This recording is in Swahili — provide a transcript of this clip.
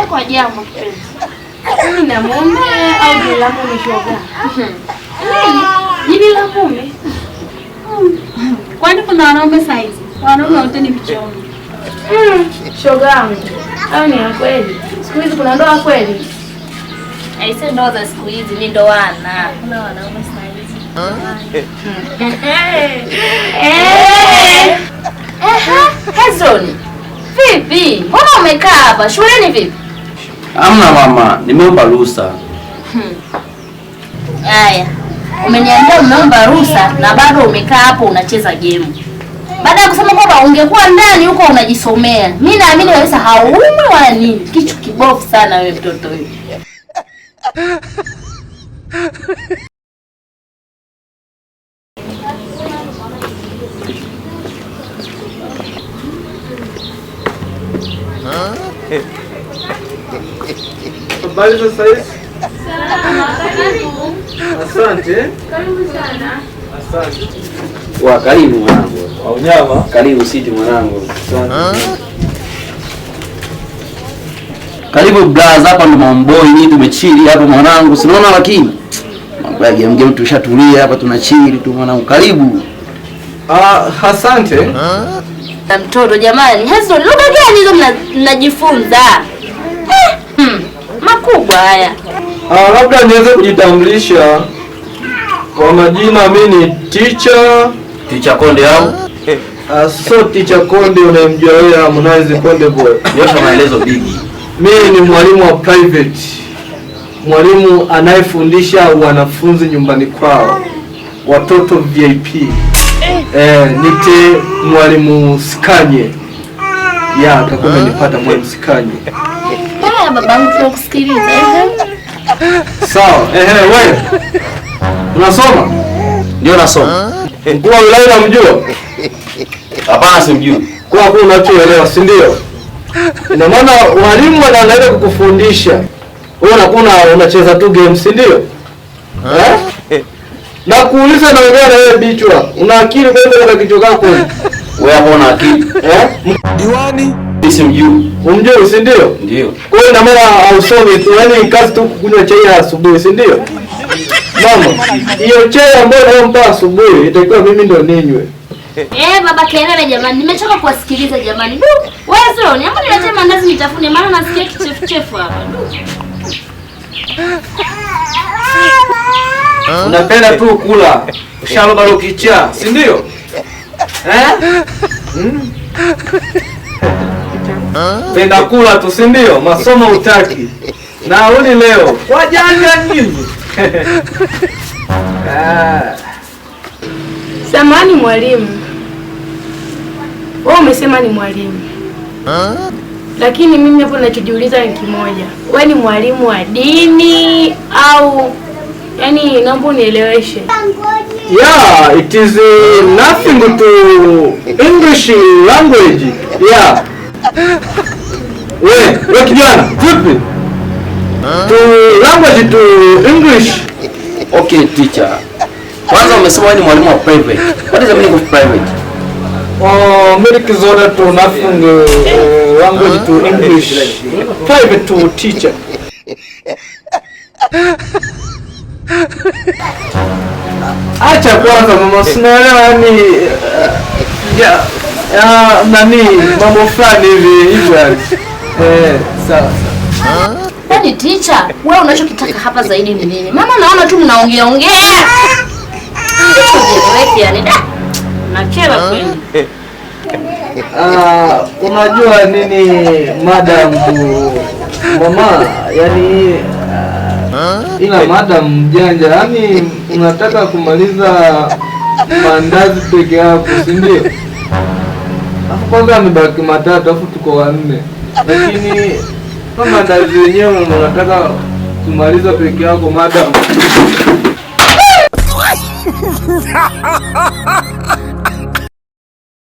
Kwa jambo kipenzi. Mimi na mume au jina la mume shoga? Jina la mume. Kwani kuna wanaume saizi? Wanaume wote ni vichoni. Shoga yangu. Au ni ya kweli? Siku hizi kuna ndoa kweli? Aise, ndoa za siku hizi ni ndoana. Kuna wanaume saizi. Hezoni. Vipi? Mbona umekaa hapa? Shuleni vipi? Hamna mama, nimeomba ruhusa. Haya. Umeniambia umeomba ruhusa na bado umekaa hapo unacheza game. Baada ya kusema kwamba ungekuwa ndani huko unajisomea. Mimi naamini wewe haumwi wala nini. Kichwa kibofu sana wewe mtoto wewe. Habari za sasa? Asante. Karibu sana. Asante. Wa karibu mwanangu. Au nyama? Karibu siti mwanangu. Asante. Karibu blaza, hapa ndo mamboi ni tumechili hapa mwanangu. Sinaona lakini mambo ya game game tushatulia hapa tunachili tu mwanangu. Karibu. Asante. Na mtoto jamani, hizo lugha gani hizo mnajifunza? Makubwa haya. Labda niweze kujitambulisha kwa majina. Mimi ni Teacher Konde au? So Teacher Konde unayemjua wewe, Harmonize Konde boy. Nyosha maelezo bigi. Mimi ni mwalimu wa private. Mwalimu anayefundisha wanafunzi nyumbani kwao. Watoto VIP. Nite mwalimu Sikanye. Utakuwa umenipata mwalimu Sikanye. Babangu tunakusikiliza. Sawa. Wewe. Unasoma? Ndio nasoma. Mkuu wa wilaya unamjua? Hapana simjui. Kwa kuwa unachoelewa, si ndio? Ina maana walimu wanaanza kukufundisha. Wewe unakuwa unacheza tu game, si ndio? Na kuuliza naongea na wewe bichwa. Una akili kwenda kwa kichwa chako? Wewe hapo una akili? Diwani? Simjui. Umjui, si ndio? Ndio. Kwa hiyo ina maana hausomi tu, yaani kazi tu kunywa chai asubuhi, si ndio? Mama, hiyo chai ambayo unampa asubuhi itakiwa mimi ndo ninywe. Baba kelele jamani, nimechoka kuwasikiliza jamani. Wewe sio, niambo niletee mandazi nitafune maana nasikia kichefu hapa. Unapenda tu kula. Ushaloba leo kichaa, si ndio? Penda kula tu, si ndio? Masomo hutaki. Na uli leo. Wajanja nini? Samahani mwalimu. Wewe umesema ni mwalimu. Lakini mimi hapo ninachojiuliza ni kimoja. Wewe ni mwalimu wa dini au yaani naomba unieleweshe. It is nothing to English language. Wewe kijana, vipi? To language to English. Okay teacher. Kwanza umesema wewe ni mwalimu wa private. What is the meaning of private? Milk is order to nothing language to English. Private to teacher. Acha kwanza mama, sinaelewa yani nani mambo fulani hivi yani. Sawa. Yaani teacher, wewe unachokitaka hapa zaidi ni nini? Mama naona tu mnaongea. Yani nachela kweli. Unajua nini madam mama, yani ila madam mjanja, yani unataka kumaliza mandazi peke yako, si ndio? Afu kwanza amebaki matatu, afu tuko wanne. Lakini kama mandazi yenyewe unataka kumaliza peke yako madam.